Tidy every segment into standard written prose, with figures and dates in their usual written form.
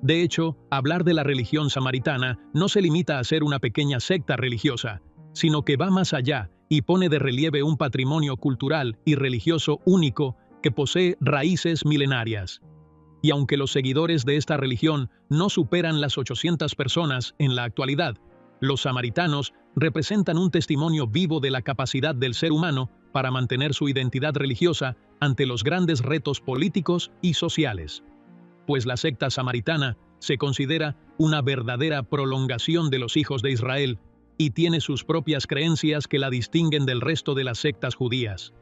De hecho, hablar de la religión samaritana no se limita a ser una pequeña secta religiosa, sino que va más allá y pone de relieve un patrimonio cultural y religioso único que posee raíces milenarias. Y aunque los seguidores de esta religión no superan las 800 personas en la actualidad, los samaritanos representan un testimonio vivo de la capacidad del ser humano para mantener su identidad religiosa ante los grandes retos políticos y sociales. Pues la secta samaritana se considera una verdadera prolongación de los hijos de Israel y tiene sus propias creencias que la distinguen del resto de las sectas judías.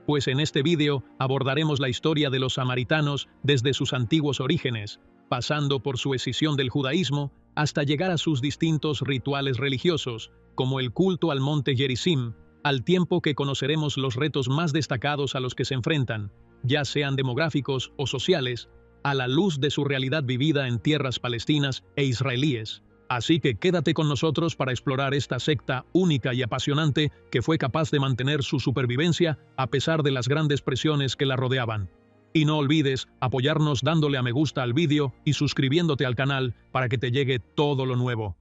Pues en este vídeo abordaremos la historia de los samaritanos desde sus antiguos orígenes, pasando por su escisión del judaísmo hasta llegar a sus distintos rituales religiosos, como el culto al monte Gerizim, al tiempo que conoceremos los retos más destacados a los que se enfrentan, ya sean demográficos o sociales, a la luz de su realidad vivida en tierras palestinas e israelíes. Así que quédate con nosotros para explorar esta secta única y apasionante que fue capaz de mantener su supervivencia a pesar de las grandes presiones que la rodeaban. Y no olvides apoyarnos dándole a me gusta al vídeo y suscribiéndote al canal para que te llegue todo lo nuevo.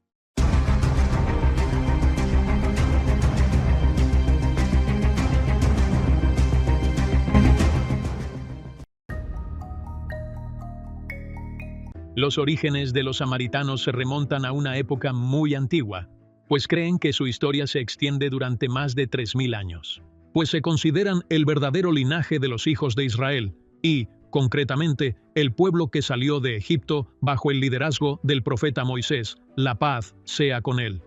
Los orígenes de los samaritanos se remontan a una época muy antigua, pues creen que su historia se extiende durante más de 3000 años. Pues se consideran el verdadero linaje de los hijos de Israel y, concretamente, el pueblo que salió de Egipto bajo el liderazgo del profeta Moisés, la paz sea con él.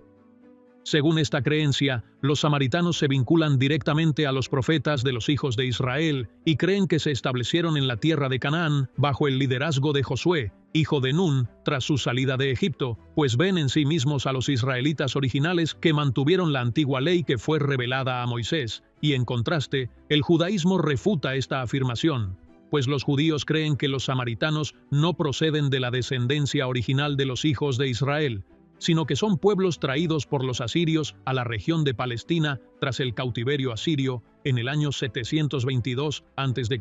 Según esta creencia, los samaritanos se vinculan directamente a los profetas de los hijos de Israel y creen que se establecieron en la tierra de Canaán bajo el liderazgo de Josué, hijo de Nun, tras su salida de Egipto, pues ven en sí mismos a los israelitas originales que mantuvieron la antigua ley que fue revelada a Moisés, y en contraste, el judaísmo refuta esta afirmación, pues los judíos creen que los samaritanos no proceden de la descendencia original de los hijos de Israel, sino que son pueblos traídos por los asirios a la región de Palestina tras el cautiverio asirio en el año 722 a.C.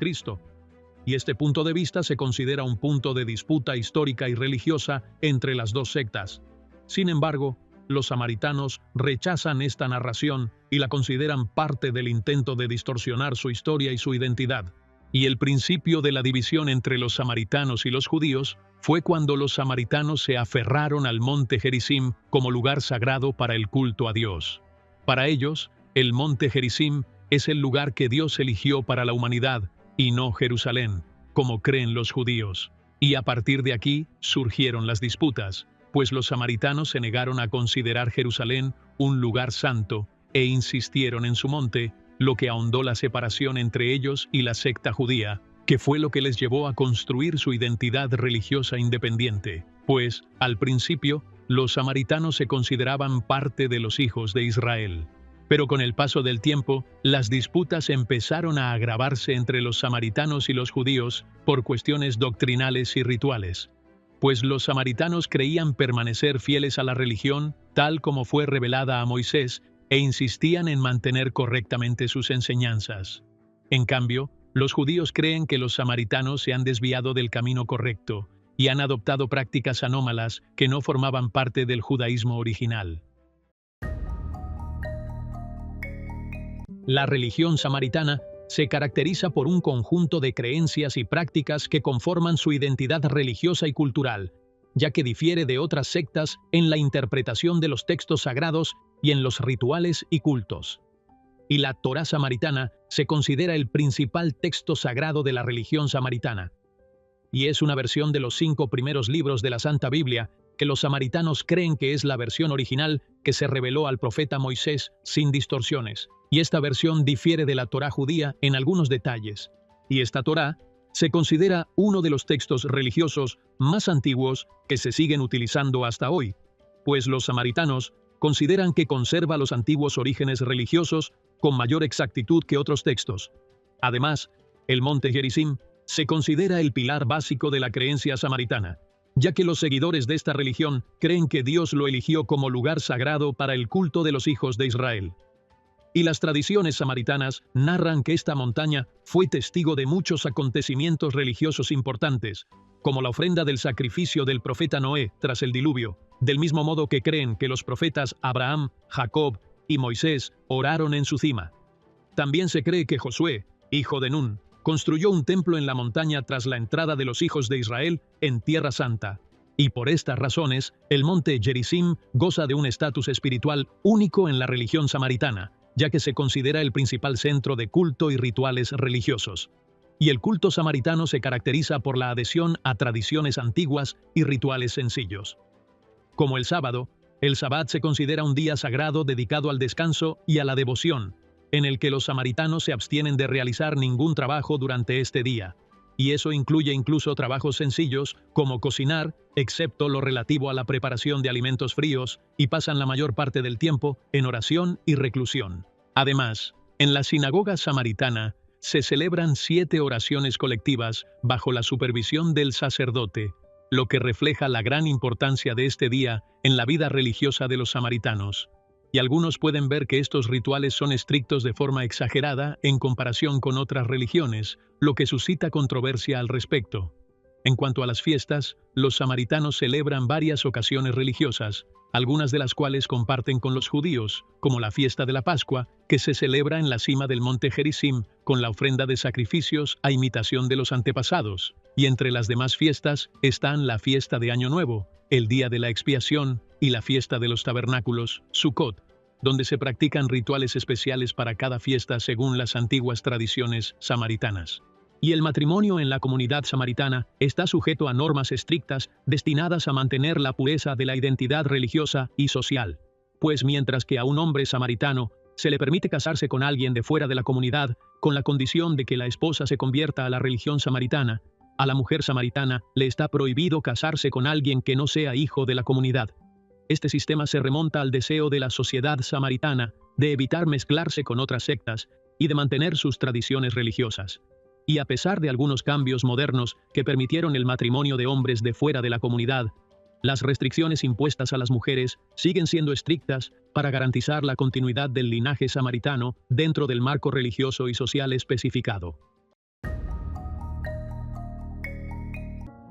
Y este punto de vista se considera un punto de disputa histórica y religiosa entre las dos sectas. Sin embargo, los samaritanos rechazan esta narración y la consideran parte del intento de distorsionar su historia y su identidad. Y el principio de la división entre los samaritanos y los judíos fue cuando los samaritanos se aferraron al monte Gerizim como lugar sagrado para el culto a Dios. Para ellos, el monte Gerizim es el lugar que Dios eligió para la humanidad, y no Jerusalén, como creen los judíos. Y a partir de aquí surgieron las disputas, pues los samaritanos se negaron a considerar Jerusalén un lugar santo e insistieron en su monte, lo que ahondó la separación entre ellos y la secta judía, que fue lo que les llevó a construir su identidad religiosa independiente, pues, al principio, los samaritanos se consideraban parte de los hijos de Israel. Pero con el paso del tiempo, las disputas empezaron a agravarse entre los samaritanos y los judíos por cuestiones doctrinales y rituales, pues los samaritanos creían permanecer fieles a la religión tal como fue revelada a Moisés e insistían en mantener correctamente sus enseñanzas. En cambio, los judíos creen que los samaritanos se han desviado del camino correcto y han adoptado prácticas anómalas que no formaban parte del judaísmo original. La religión samaritana se caracteriza por un conjunto de creencias y prácticas que conforman su identidad religiosa y cultural, ya que difiere de otras sectas en la interpretación de los textos sagrados y en los rituales y cultos. Y la Torá samaritana se considera el principal texto sagrado de la religión samaritana. Y es una versión de los 5 primeros libros de la Santa Biblia que los samaritanos creen que es la versión original que se reveló al profeta Moisés sin distorsiones. Y esta versión difiere de la Torá judía en algunos detalles. Y esta Torá se considera uno de los textos religiosos más antiguos que se siguen utilizando hasta hoy, pues los samaritanos consideran que conserva los antiguos orígenes religiosos con mayor exactitud que otros textos. Además, el monte Gerizim se considera el pilar básico de la creencia samaritana, ya que los seguidores de esta religión creen que Dios lo eligió como lugar sagrado para el culto de los hijos de Israel. Y las tradiciones samaritanas narran que esta montaña fue testigo de muchos acontecimientos religiosos importantes, como la ofrenda del sacrificio del profeta Noé tras el diluvio, del mismo modo que creen que los profetas Abraham, Jacob y Moisés oraron en su cima. También se cree que Josué, hijo de Nun, construyó un templo en la montaña tras la entrada de los hijos de Israel en Tierra Santa. Y por estas razones, el monte Gerizim goza de un estatus espiritual único en la religión samaritana, ya que se considera el principal centro de culto y rituales religiosos. Y el culto samaritano se caracteriza por la adhesión a tradiciones antiguas y rituales sencillos. Como el sábado, el Sabbat se considera un día sagrado dedicado al descanso y a la devoción, en el que los samaritanos se abstienen de realizar ningún trabajo durante este día. Y eso incluye incluso trabajos sencillos, como cocinar, excepto lo relativo a la preparación de alimentos fríos, y pasan la mayor parte del tiempo en oración y reclusión. Además, en la sinagoga samaritana se celebran 7 oraciones colectivas bajo la supervisión del sacerdote, lo que refleja la gran importancia de este día en la vida religiosa de los samaritanos. Y algunos pueden ver que estos rituales son estrictos de forma exagerada en comparación con otras religiones, lo que suscita controversia al respecto. En cuanto a las fiestas, los samaritanos celebran varias ocasiones religiosas, algunas de las cuales comparten con los judíos, como la fiesta de la Pascua, que se celebra en la cima del monte Gerizim, con la ofrenda de sacrificios a imitación de los antepasados. Y entre las demás fiestas están la fiesta de Año Nuevo, el día de la expiación y la fiesta de los tabernáculos, Sukkot, donde se practican rituales especiales para cada fiesta según las antiguas tradiciones samaritanas. Y el matrimonio en la comunidad samaritana está sujeto a normas estrictas destinadas a mantener la pureza de la identidad religiosa y social. Pues mientras que a un hombre samaritano se le permite casarse con alguien de fuera de la comunidad, con la condición de que la esposa se convierta a la religión samaritana, a la mujer samaritana le está prohibido casarse con alguien que no sea hijo de la comunidad. Este sistema se remonta al deseo de la sociedad samaritana de evitar mezclarse con otras sectas y de mantener sus tradiciones religiosas. Y a pesar de algunos cambios modernos que permitieron el matrimonio de hombres de fuera de la comunidad, las restricciones impuestas a las mujeres siguen siendo estrictas para garantizar la continuidad del linaje samaritano dentro del marco religioso y social especificado.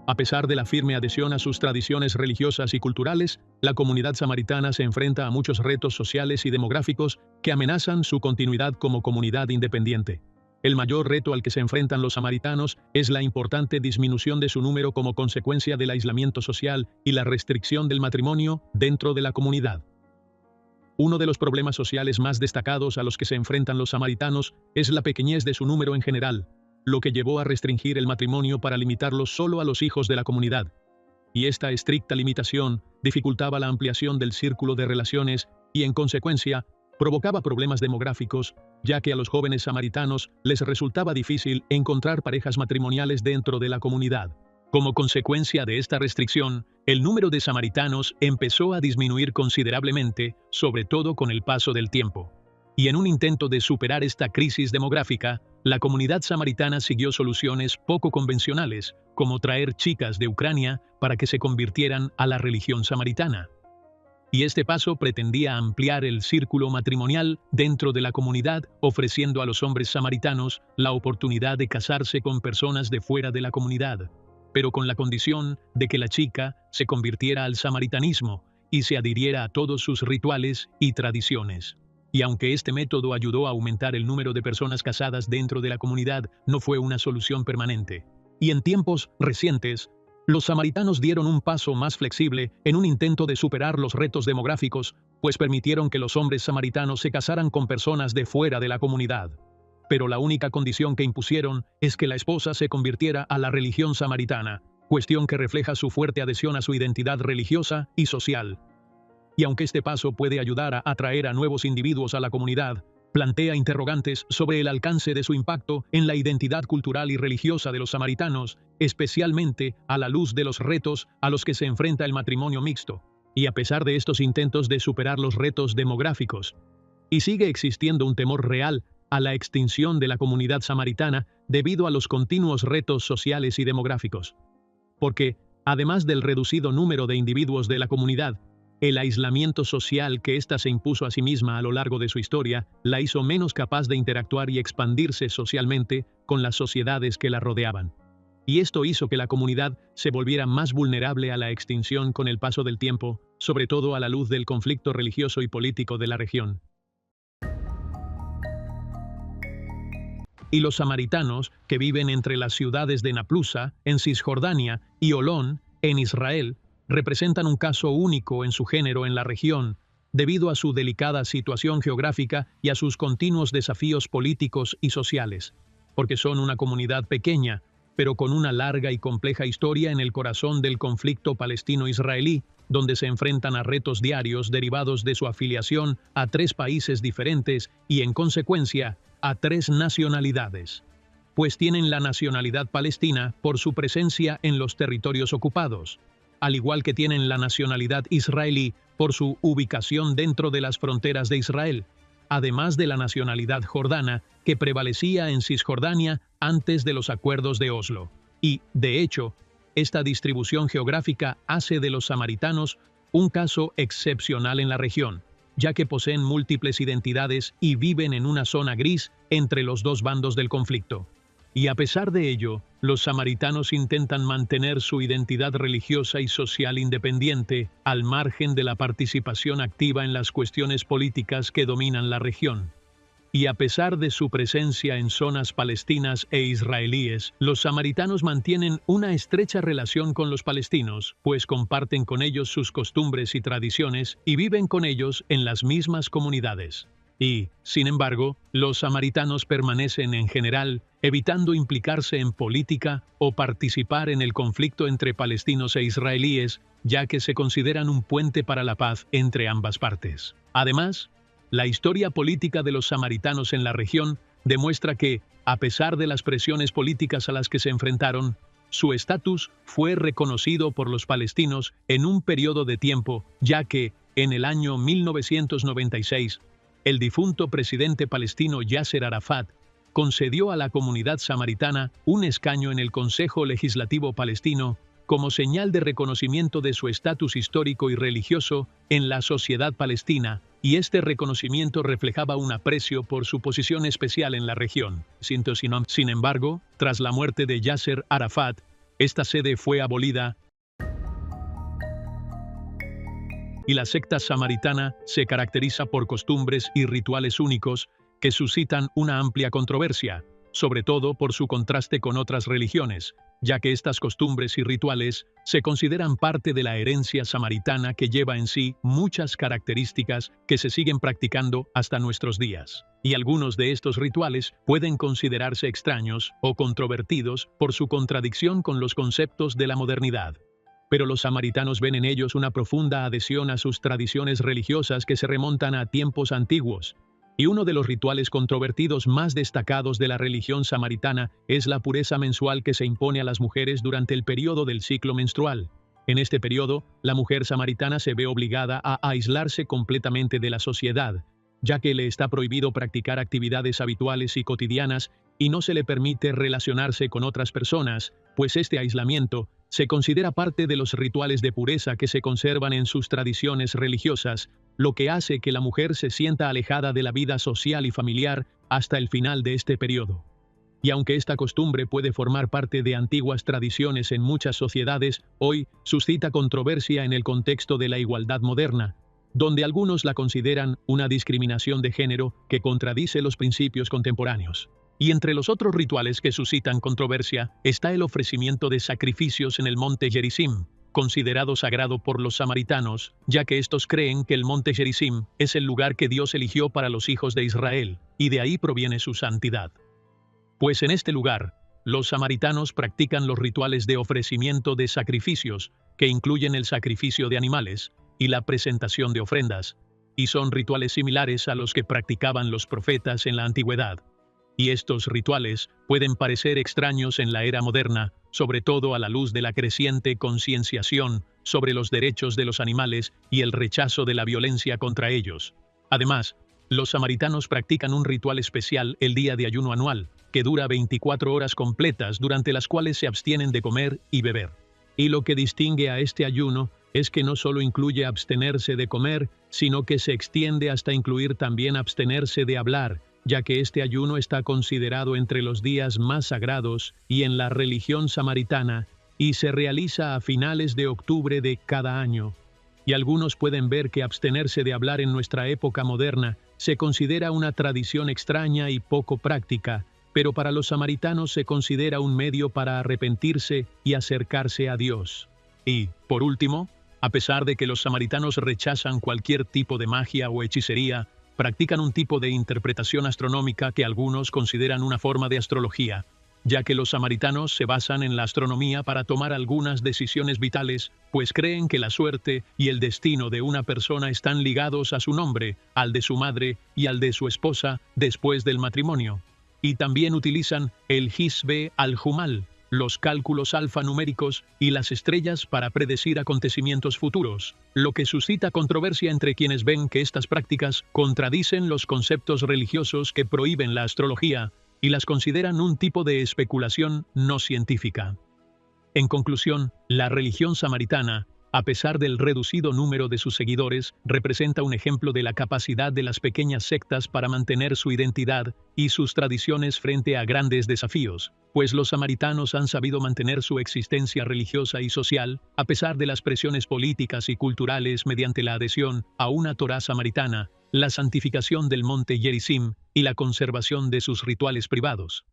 A pesar de la firme adhesión a sus tradiciones religiosas y culturales, la comunidad samaritana se enfrenta a muchos retos sociales y demográficos que amenazan su continuidad como comunidad independiente. El mayor reto al que se enfrentan los samaritanos es la importante disminución de su número como consecuencia del aislamiento social y la restricción del matrimonio dentro de la comunidad. Uno de los problemas sociales más destacados a los que se enfrentan los samaritanos es la pequeñez de su número en general, lo que llevó a restringir el matrimonio para limitarlo solo a los hijos de la comunidad. Y esta estricta limitación dificultaba la ampliación del círculo de relaciones y, en consecuencia, provocaba problemas demográficos, ya que a los jóvenes samaritanos les resultaba difícil encontrar parejas matrimoniales dentro de la comunidad. Como consecuencia de esta restricción, el número de samaritanos empezó a disminuir considerablemente, sobre todo con el paso del tiempo. Y en un intento de superar esta crisis demográfica, la comunidad samaritana siguió soluciones poco convencionales, como traer chicas de Ucrania para que se convirtieran a la religión samaritana. Y este paso pretendía ampliar el círculo matrimonial dentro de la comunidad, ofreciendo a los hombres samaritanos la oportunidad de casarse con personas de fuera de la comunidad, pero con la condición de que la chica se convirtiera al samaritanismo y se adhiriera a todos sus rituales y tradiciones. Y aunque este método ayudó a aumentar el número de personas casadas dentro de la comunidad, no fue una solución permanente. Y en tiempos recientes, los samaritanos dieron un paso más flexible en un intento de superar los retos demográficos, pues permitieron que los hombres samaritanos se casaran con personas de fuera de la comunidad. Pero la única condición que impusieron es que la esposa se convirtiera a la religión samaritana, cuestión que refleja su fuerte adhesión a su identidad religiosa y social. Y aunque este paso puede ayudar a atraer a nuevos individuos a la comunidad, plantea interrogantes sobre el alcance de su impacto en la identidad cultural y religiosa de los samaritanos, especialmente a la luz de los retos a los que se enfrenta el matrimonio mixto. Y a pesar de estos intentos de superar los retos demográficos, y sigue existiendo un temor real a la extinción de la comunidad samaritana debido a los continuos retos sociales y demográficos. Porque, además del reducido número de individuos de la comunidad, el aislamiento social que ésta se impuso a sí misma a lo largo de su historia la hizo menos capaz de interactuar y expandirse socialmente con las sociedades que la rodeaban. Y esto hizo que la comunidad se volviera más vulnerable a la extinción con el paso del tiempo, sobre todo a la luz del conflicto religioso y político de la región. Y los samaritanos, que viven entre las ciudades de Naplusa, en Cisjordania, y Olón, en Israel, representan un caso único en su género en la región, debido a su delicada situación geográfica y a sus continuos desafíos políticos y sociales, porque son una comunidad pequeña, pero con una larga y compleja historia en el corazón del conflicto palestino-israelí, donde se enfrentan a retos diarios derivados de su afiliación a 3 países diferentes y, en consecuencia, a 3 nacionalidades, pues tienen la nacionalidad palestina por su presencia en los territorios ocupados, al igual que tienen la nacionalidad israelí por su ubicación dentro de las fronteras de Israel, además de la nacionalidad jordana que prevalecía en Cisjordania antes de los acuerdos de Oslo. Y, de hecho, esta distribución geográfica hace de los samaritanos un caso excepcional en la región, ya que poseen múltiples identidades y viven en una zona gris entre los 2 bandos del conflicto. Y a pesar de ello, los samaritanos intentan mantener su identidad religiosa y social independiente, al margen de la participación activa en las cuestiones políticas que dominan la región. Y a pesar de su presencia en zonas palestinas e israelíes, los samaritanos mantienen una estrecha relación con los palestinos, pues comparten con ellos sus costumbres y tradiciones y viven con ellos en las mismas comunidades. Y, sin embargo, los samaritanos permanecen en general evitando implicarse en política o participar en el conflicto entre palestinos e israelíes, ya que se consideran un puente para la paz entre ambas partes. Además, la historia política de los samaritanos en la región demuestra que, a pesar de las presiones políticas a las que se enfrentaron, su estatus fue reconocido por los palestinos en un periodo de tiempo, ya que, en el año 1996, el difunto presidente palestino Yasser Arafat concedió a la comunidad samaritana un escaño en el Consejo Legislativo Palestino como señal de reconocimiento de su estatus histórico y religioso en la sociedad palestina, y este reconocimiento reflejaba un aprecio por su posición especial en la región. Sin embargo, tras la muerte de Yasser Arafat, esta sede fue abolida y la secta samaritana se caracteriza por costumbres y rituales únicos que suscitan una amplia controversia, sobre todo por su contraste con otras religiones, ya que estas costumbres y rituales se consideran parte de la herencia samaritana que lleva en sí muchas características que se siguen practicando hasta nuestros días. Y algunos de estos rituales pueden considerarse extraños o controvertidos por su contradicción con los conceptos de la modernidad. Pero los samaritanos ven en ellos una profunda adhesión a sus tradiciones religiosas que se remontan a tiempos antiguos. Y uno de los rituales controvertidos más destacados de la religión samaritana es la pureza mensual que se impone a las mujeres durante el periodo del ciclo menstrual. En este periodo, la mujer samaritana se ve obligada a aislarse completamente de la sociedad, ya que le está prohibido practicar actividades habituales y cotidianas y no se le permite relacionarse con otras personas, pues este aislamiento se considera parte de los rituales de pureza que se conservan en sus tradiciones religiosas, lo que hace que la mujer se sienta alejada de la vida social y familiar hasta el final de este periodo. Y aunque esta costumbre puede formar parte de antiguas tradiciones en muchas sociedades, hoy suscita controversia en el contexto de la igualdad moderna, donde algunos la consideran una discriminación de género que contradice los principios contemporáneos. Y entre los otros rituales que suscitan controversia está el ofrecimiento de sacrificios en el monte Gerizim, considerado sagrado por los samaritanos, ya que estos creen que el monte Gerizim es el lugar que Dios eligió para los hijos de Israel, y de ahí proviene su santidad. Pues en este lugar, los samaritanos practican los rituales de ofrecimiento de sacrificios, que incluyen el sacrificio de animales y la presentación de ofrendas, y son rituales similares a los que practicaban los profetas en la antigüedad. Y estos rituales pueden parecer extraños en la era moderna, sobre todo a la luz de la creciente concienciación sobre los derechos de los animales y el rechazo de la violencia contra ellos. Además, los samaritanos practican un ritual especial el día de ayuno anual, que dura 24 horas completas durante las cuales se abstienen de comer y beber. Y lo que distingue a este ayuno es que no solo incluye abstenerse de comer, sino que se extiende hasta incluir también abstenerse de hablar, ya que este ayuno está considerado entre los días más sagrados y en la religión samaritana, y se realiza a finales de octubre de cada año. Y algunos pueden ver que abstenerse de hablar en nuestra época moderna se considera una tradición extraña y poco práctica, pero para los samaritanos se considera un medio para arrepentirse y acercarse a Dios. Y, por último, a pesar de que los samaritanos rechazan cualquier tipo de magia o hechicería, practican un tipo de interpretación astronómica que algunos consideran una forma de astrología, ya que los samaritanos se basan en la astronomía para tomar algunas decisiones vitales, pues creen que la suerte y el destino de una persona están ligados a su nombre, al de su madre y al de su esposa después del matrimonio. Y también utilizan el Hisbe al-Jumal, los cálculos alfanuméricos y las estrellas para predecir acontecimientos futuros, lo que suscita controversia entre quienes ven que estas prácticas contradicen los conceptos religiosos que prohíben la astrología y las consideran un tipo de especulación no científica. En conclusión, la religión samaritana, a pesar del reducido número de sus seguidores, representa un ejemplo de la capacidad de las pequeñas sectas para mantener su identidad y sus tradiciones frente a grandes desafíos, pues los samaritanos han sabido mantener su existencia religiosa y social, a pesar de las presiones políticas y culturales mediante la adhesión a una Torá samaritana, la santificación del monte Gerizim y la conservación de sus rituales privados.